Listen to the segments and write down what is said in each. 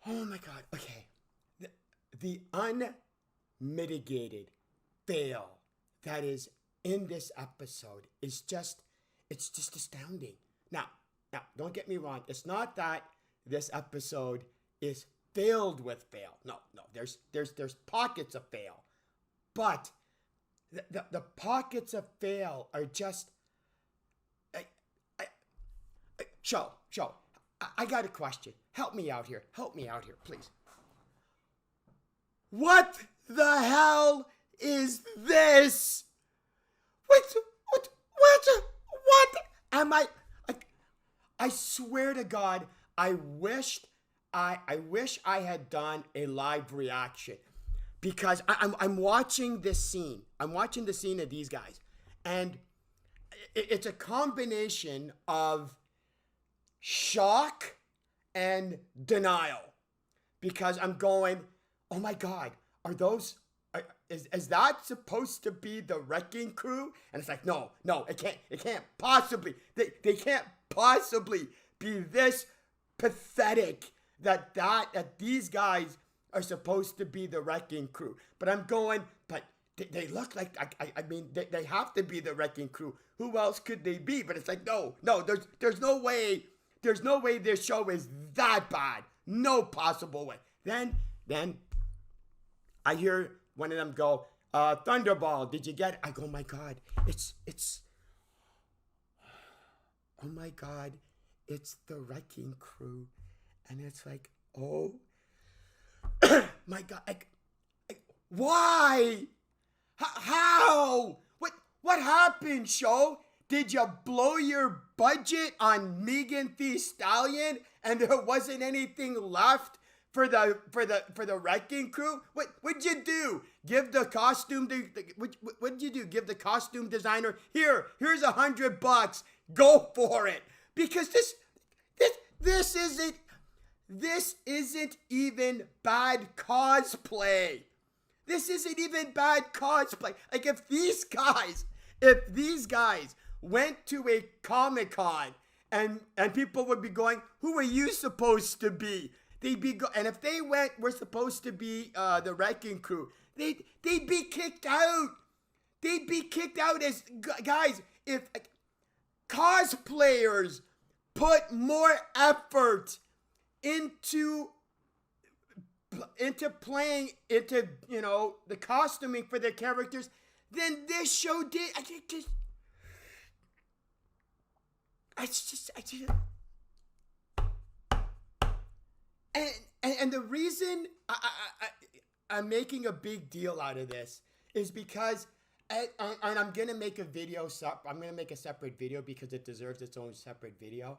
Oh my God. Okay. The unmitigated fail that is in this episode is it's just astounding. Now, don't get me wrong. It's not that this episode is filled with fail. No, no. There's pockets of fail, but the pockets of fail are just. I, I, show. I got a question. Help me out here. Help me out here, please. What the hell is this? What am I swear to God, I wish I had done a live reaction because I'm watching this scene. I'm watching the scene of these guys, and it's a combination of shock and denial because I'm going, oh my God, are those? Is that supposed to be the wrecking crew? And it's like, no, it can't possibly. They can't possibly be this pathetic that these guys are supposed to be the wrecking crew. But I'm going, but they look like, I mean, they have to be the wrecking crew. Who else could they be? But it's like, no, there's no way. There's no way this show is that bad. No possible way. Then I hear one of them go, Thunderball, did you get it? I go, oh my God, it's, oh my God, it's the wrecking crew. And it's like, oh my God, why? How? What happened, show? Did you blow your budget on Megan Thee Stallion and there wasn't anything left for the wrecking crew? What'd you do? Give the costume what'd you do? Give the costume designer here's $100. Go for it. Because this isn't even bad cosplay. This isn't even bad cosplay. Like if these guys went to a Comic-Con and people would be going, who are you supposed to be? And if they were supposed to be the wrecking crew, they'd be kicked out. They'd be kicked out as guys. If cosplayers put more effort into playing into the costuming for their characters than this show did. I just and the reason I'm making a big deal out of this is because, and I'm gonna make a video. I'm gonna make a separate video because it deserves its own separate video.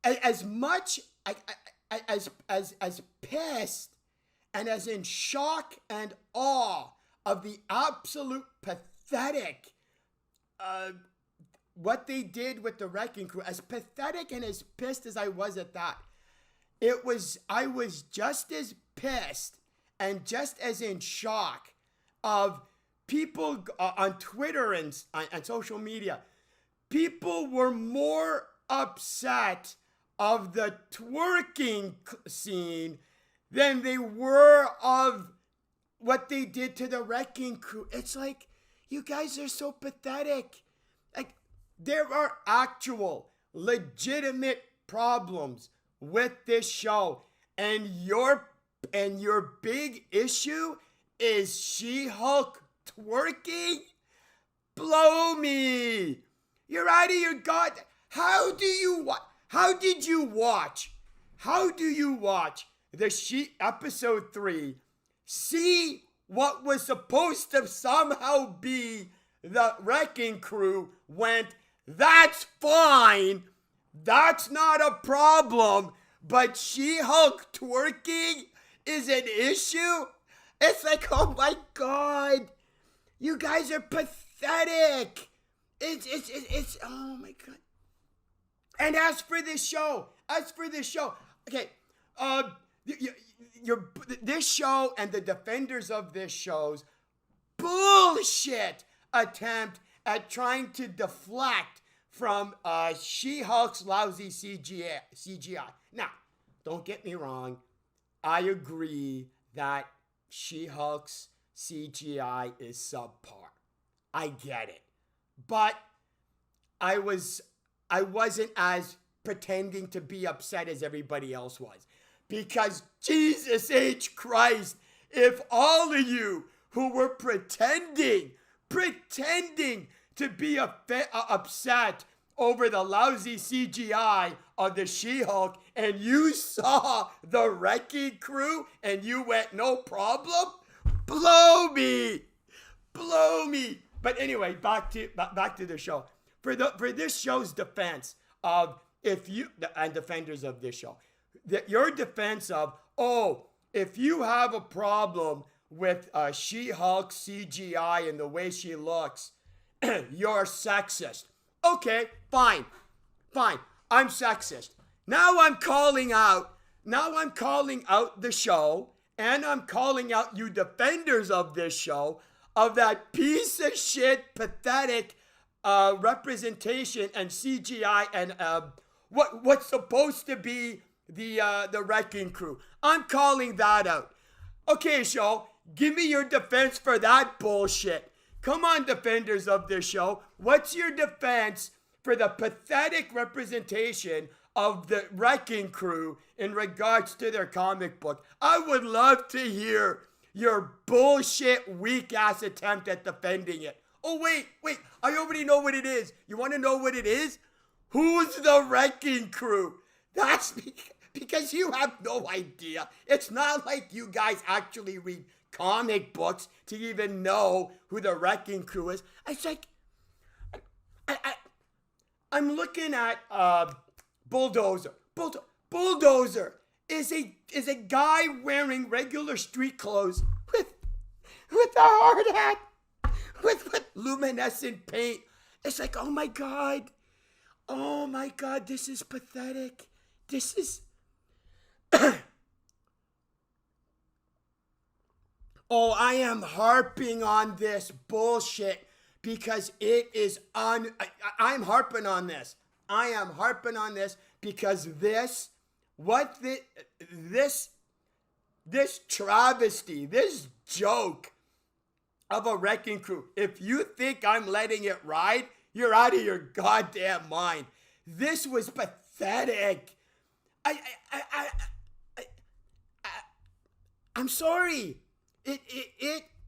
As much as pissed and as in shock and awe of the absolute pathetic what they did with the wrecking crew, as pathetic and as pissed as I was at that, I was just as pissed and just as in shock of people on Twitter and on social media. People were more upset of the twerking scene than they were of what they did to the wrecking crew. It's like, you guys are so pathetic. Like, there are actual legitimate problems with this show, and your big issue is She-Hulk twerking? Blow me. You're out of your god. How do you watch the episode 3, see what was supposed to somehow be the wrecking crew went, that's fine, that's not a problem, but She-Hulk twerking is an issue? It's like, oh my God, you guys are pathetic. It's oh my God. And as for this show, okay, this show and the defenders of this show's bullshit attempt at trying to deflect from She-Hulk's lousy CGI. Now, don't get me wrong. I agree that She-Hulk's CGI is subpar. I get it. But I wasn't as pretending to be upset as everybody else was. Because Jesus H. Christ, if all of you who were pretending to be upset over the lousy CGI of the She-Hulk, and you saw the Wrecking Crew and you went, no problem, blow me. But anyway, back to the show. For this show's defense of, and defenders of this show, your defense of, if you have a problem with She-Hulk CGI and the way she looks, you're sexist. Okay, fine. I'm sexist. Now I'm calling out the show, and I'm calling out you defenders of this show, of that piece of shit, pathetic representation and CGI and what's supposed to be the Wrecking Crew. I'm calling that out. Okay, show, give me your defense for that bullshit. Come on, defenders of this show. What's your defense for the pathetic representation of the Wrecking Crew in regards to their comic book? I would love to hear your bullshit, weak-ass attempt at defending it. Oh, wait. I already know what it is. You want to know what it is? Who's the Wrecking Crew? That's because you have no idea. It's not like you guys actually read comic books to even know who the Wrecking Crew is. It's like, I'm looking at Bulldozer. Bulldozer is a guy wearing regular street clothes with a hard hat with luminescent paint. It's like, oh my god, this is pathetic. This is I am harping on this bullshit because it is I'm harping on this. I am harping on this because this travesty, this joke of a Wrecking Crew, if you think I'm letting it ride, you're out of your goddamn mind. This was pathetic. I'm sorry.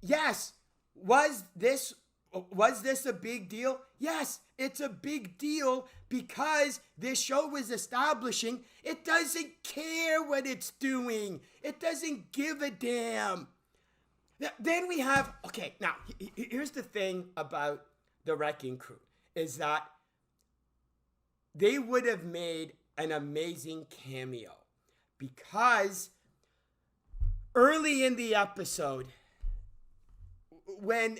Yes. Was this a big deal? Yes, it's a big deal because this show is establishing it doesn't care what it's doing. It doesn't give a damn. Then we have, now, here's the thing about the Wrecking Crew, is that they would have made an amazing cameo because early in the episode, when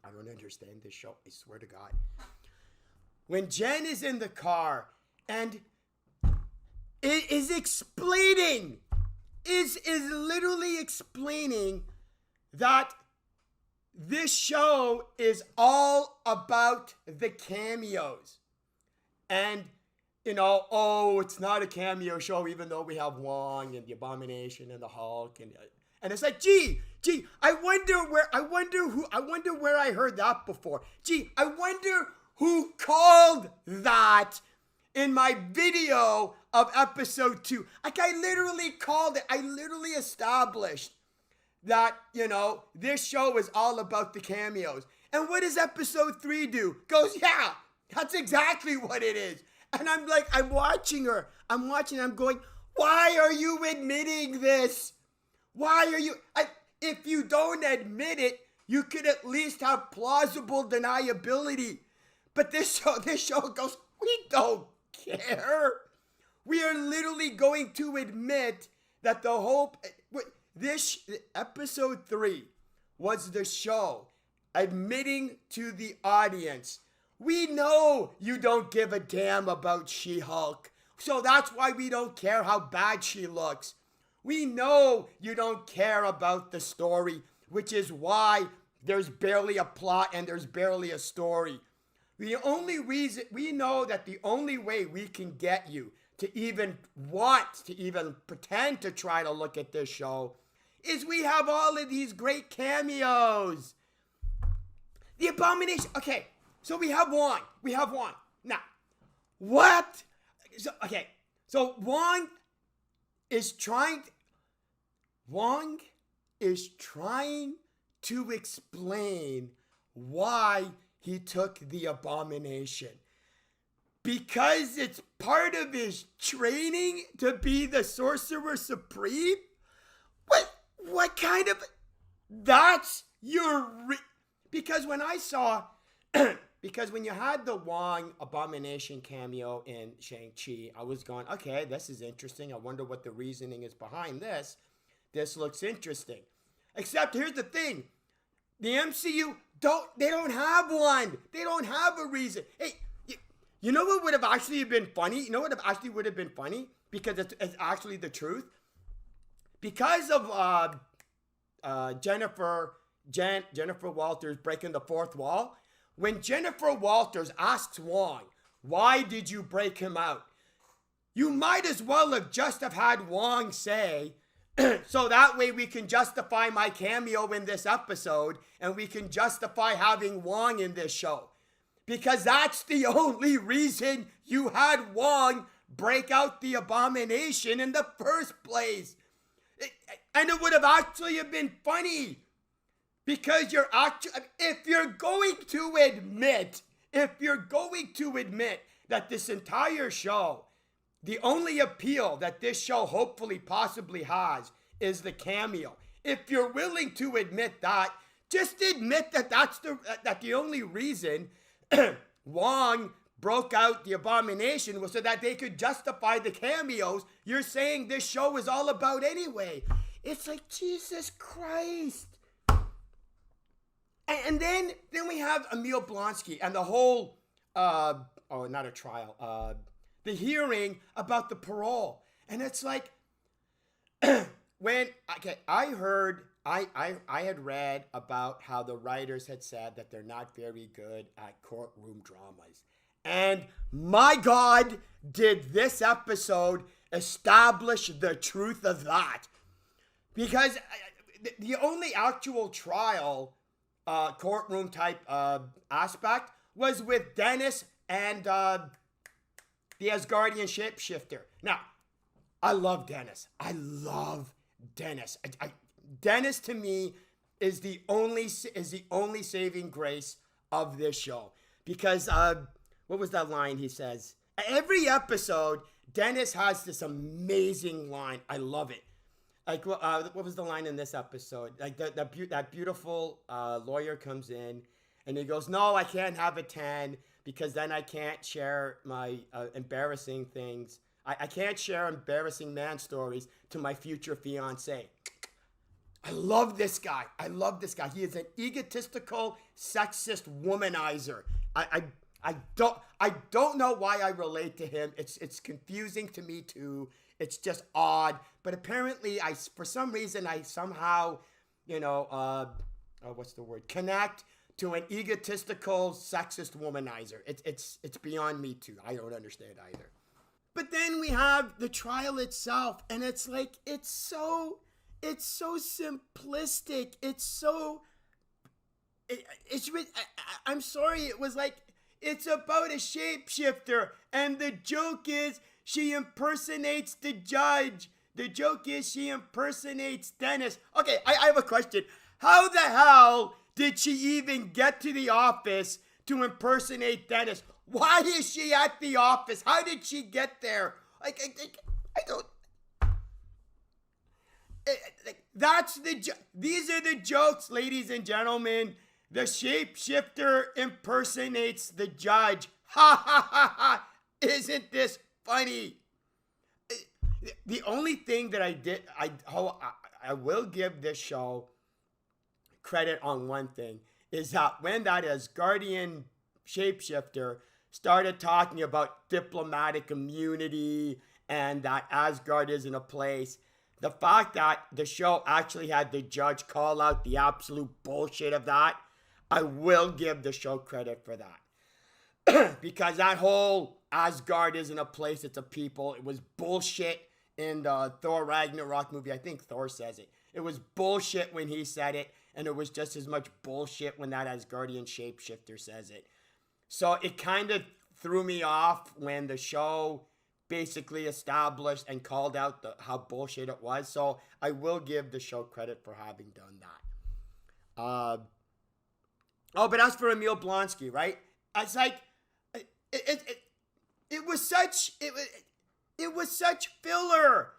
I don't understand this show, I swear to God. When Jen is in the car and it is explaining, is literally explaining that this show is all about the cameos. And, it's not a cameo show, even though we have Wong and the Abomination and the Hulk and it's like, gee, I wonder where I heard that before. Gee, I wonder who called that in my video of episode 2. Like, I literally called it. I literally established that, this show is all about the cameos. And what does episode 3 do? Goes, yeah, that's exactly what it is. And I'm like, I'm watching, I'm going, why are you admitting this? Why are you, if you don't admit it, you could at least have plausible deniability. But this show goes, we don't care. We are literally going to admit that this episode 3 was the show admitting to the audience, we know you don't give a damn about She-Hulk. So that's why we don't care how bad she looks. We know you don't care about the story, which is why there's barely a plot and there's barely a story. The only reason we know that the only way we can get you to even want to even pretend to try to look at this show is we have all of these great cameos. The Abomination. Okay, so we have Wong. Now, what? So Wong is trying to explain why he took the Abomination. Because it's part of his training to be the Sorcerer Supreme? What kind of... That's your... Because when I saw... Because when you had the Wong Abomination cameo in Shang-Chi, I was going, okay, this is interesting. I wonder what the reasoning is behind this. This looks interesting. Except here's the thing. The MCU, they don't have one. They don't have a reason. Hey, you know what would have actually been funny? You know what actually would have been funny? Because it's actually the truth. Because of Jennifer Walters breaking the fourth wall, when Jennifer Walters asks Wong, why did you break him out? You might as well have just have had Wong say, so that way we can justify my cameo in this episode and we can justify having Wong in this show. Because that's the only reason you had Wong break out the Abomination in the first place. And it would have actually been funny. Because if you're going to admit that this entire show, the only appeal that this show hopefully possibly has is the cameo. If you're willing to admit that, just admit that that the only reason Wong broke out the Abomination was so that they could justify the cameos you're saying this show is all about anyway. It's like, Jesus Christ. And then we have Emil Blonsky and the whole, not a trial, the hearing about the parole. And it's like, I had read about how the writers had said that they're not very good at courtroom dramas. And my God, did this episode establish the truth of that. Because the only actual trial courtroom type aspect was with Dennis and the Asgardian shapeshifter. Now, I love Dennis. Dennis to me is the only saving grace of this show. Because what was that line he says? Every episode, Dennis has this amazing line. I love it. Like, what was the line in this episode? Like, that beautiful lawyer comes in, and he goes, no, I can't have a 10, because then I can't share my embarrassing things. I can't share embarrassing man stories to my future fiancé. I love this guy. He is an egotistical, sexist womanizer. I don't know why I relate to him. It's confusing to me too. It's just odd. But apparently, for some reason, I somehow, connect to an egotistical, sexist womanizer. It's beyond me too. I don't understand either. But then we have the trial itself, and it's like, it's so simplistic. I'm sorry, it was like, it's about a shapeshifter, and the joke is she impersonates the judge. The joke is she impersonates Dennis. Okay, I have a question. How the hell did she even get to the office to impersonate Dennis? Why is she at the office? How did she get there? I don't... These are the jokes, ladies and gentlemen. The shapeshifter impersonates the judge. Ha ha ha ha! Isn't this funny? The only thing that I will give this show credit on one thing is that when that Asgardian shapeshifter started talking about diplomatic immunity and that Asgard isn't a place, the fact that the show actually had the judge call out the absolute bullshit of that, I will give the show credit for that. because that whole Asgard isn't a place, it's a people. It was bullshit in the Thor Ragnarok movie. I think Thor says it. It was bullshit when he said it, and it was just as much bullshit when that Asgardian shapeshifter says it. So it kind of threw me off when the show basically established and called out how bullshit it was. So I will give the show credit for having done that. But as for Emil Blonsky, right? It's like it was such filler.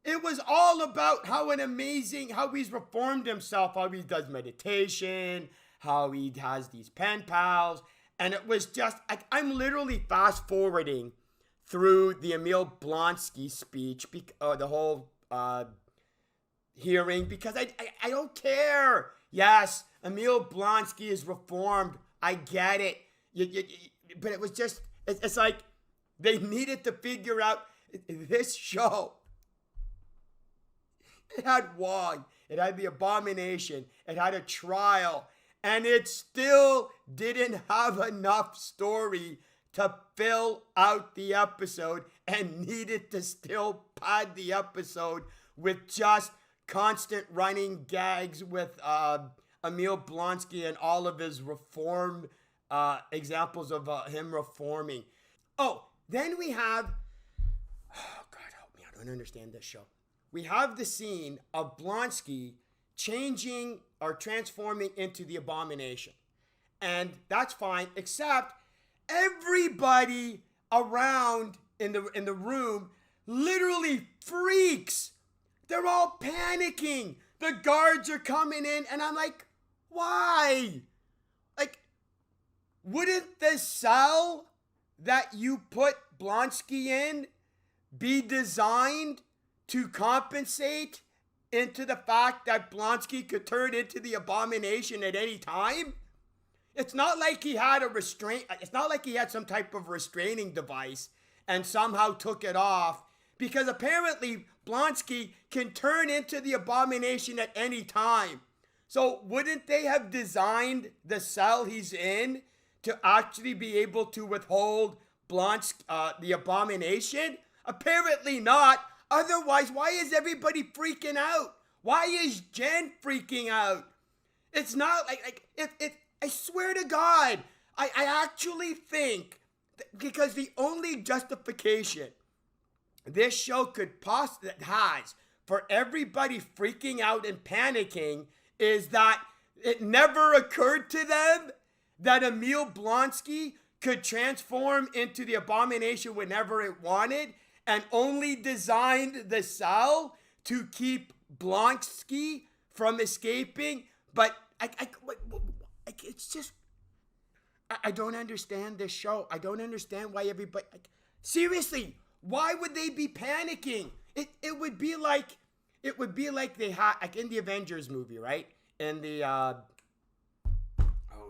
It was all about how he's reformed himself, how he does meditation, how he has these pen pals. And it was just, I'm literally fast forwarding through the Emil Blonsky speech, the whole hearing, because I don't care. Yes, Emil Blonsky is reformed. I get it. But it was just, it's like they needed to figure out this show. It had Wong. It had the Abomination. It had a trial. And it still didn't have enough story to fill out the episode and needed to still pad the episode with just constant running gags with Emil Blonsky and all of his reform examples of him reforming. Oh, then we have, oh God help me, I don't understand this show. We have the scene of Blonsky changing or transforming into the Abomination. And that's fine, except everybody around in the room literally freaks. They're all panicking. The guards are coming in, and I'm like, why? Like, wouldn't the cell that you put Blonsky in be designed to compensate into the fact that Blonsky could turn into the Abomination at any time? It's not like he had it's not like he had some type of restraining device and somehow took it off, because apparently Blonsky can turn into the Abomination at any time. So wouldn't they have designed the cell he's in to actually be able to withhold the Abomination? Apparently not. Otherwise, why is everybody freaking out? Why is Jen freaking out? It's not like I swear to God, I actually think, because the only justification this show has for everybody freaking out and panicking is that it never occurred to them that Emil Blonsky could transform into the Abomination whenever it wanted, and only designed the cell to keep Blonsky from escaping. But it's just, I don't understand this show. I don't understand why everybody, seriously, why would they be panicking? It would be like they had, like in the Avengers movie, right? In the, oh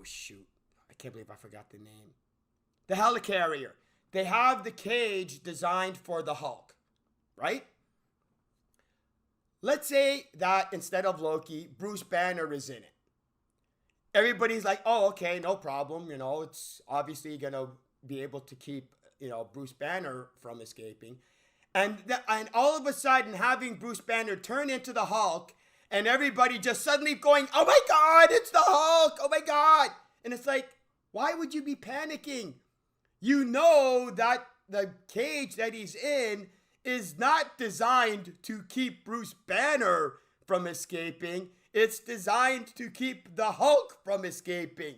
shoot, I can't believe I forgot the name. The Helicarrier. They have the cage designed for the Hulk, right? Let's say that instead of Loki, Bruce Banner is in it. Everybody's like, oh, okay, no problem. You know, it's obviously going to be able to keep, Bruce Banner from escaping. And all of a sudden, having Bruce Banner turn into the Hulk, and everybody just suddenly going, oh my God, it's the Hulk, oh my God. And it's like, why would you be panicking? You know that the cage that he's in is not designed to keep Bruce Banner from escaping. It's designed to keep the Hulk from escaping.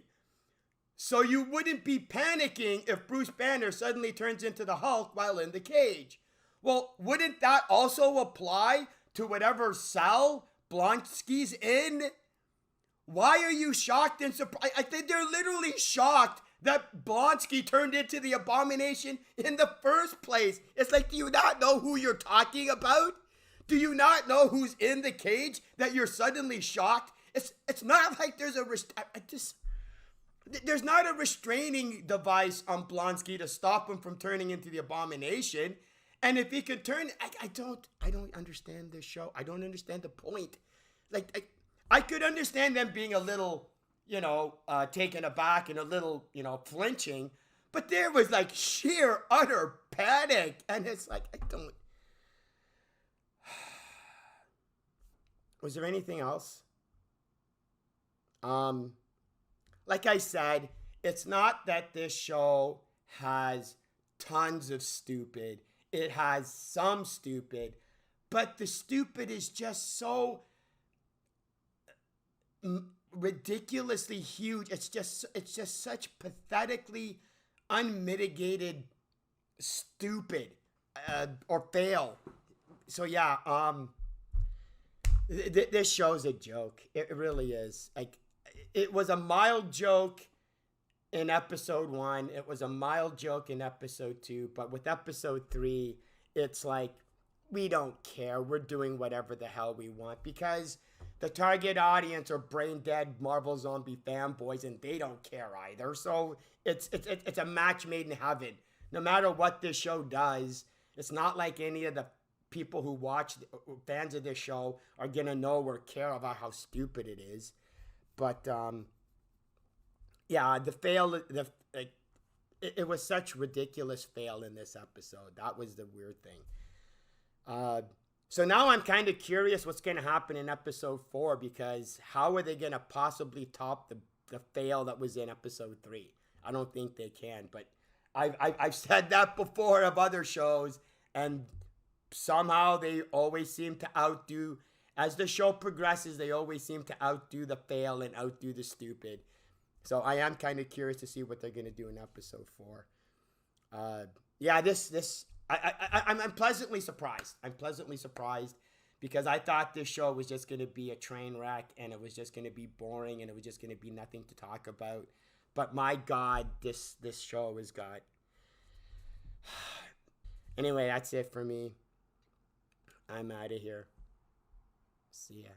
So you wouldn't be panicking if Bruce Banner suddenly turns into the Hulk while in the cage. Well, wouldn't that also apply to whatever cell Blonsky's in? Why are you shocked and surprised? I think they're literally shocked that Blonsky turned into the Abomination in the first place. It's like, do you not know who you're talking about? Do you not know who's in the cage that you're suddenly shocked? It's not like there's there's not a restraining device on Blonsky to stop him from turning into the Abomination. And if he could turn, I don't understand this show. I don't understand the point. I could understand them being a little, taken aback and a little, flinching. But there was like sheer utter panic, and it's like I don't. Was there anything else? Like I said, it's not that this show has tons of stupid. It has some stupid, but the stupid is just so ridiculously huge. It's just such pathetically unmitigated stupid or fail. So yeah, this show's a joke. It really is. Like, it was a mild joke in episode 1. It was a mild joke in episode 2. But with episode 3, it's like, we don't care. We're doing whatever the hell we want because the target audience are brain dead Marvel Zombie fanboys, and they don't care either. So it's a match made in heaven. No matter what this show does, it's not like any of the people who watch, fans of this show, are gonna know or care about how stupid it is. But yeah, the fail, it was such ridiculous fail in this episode. That was the weird thing. So now I'm kind of curious what's going to happen in episode 4, because how are they going to possibly top the fail that was in episode 3? I don't think they can, but I've said that before of other shows, and somehow they always seem to outdo, as the show progresses, they always seem to outdo the fail and outdo the stupid. So I am kind of curious to see what they're going to do in episode 4. Yeah, I'm pleasantly surprised. I'm pleasantly surprised because I thought this show was just going to be a train wreck, and it was just going to be boring, and it was just going to be nothing to talk about. But my God, this show has got... Anyway, that's it for me. I'm out of here. See ya.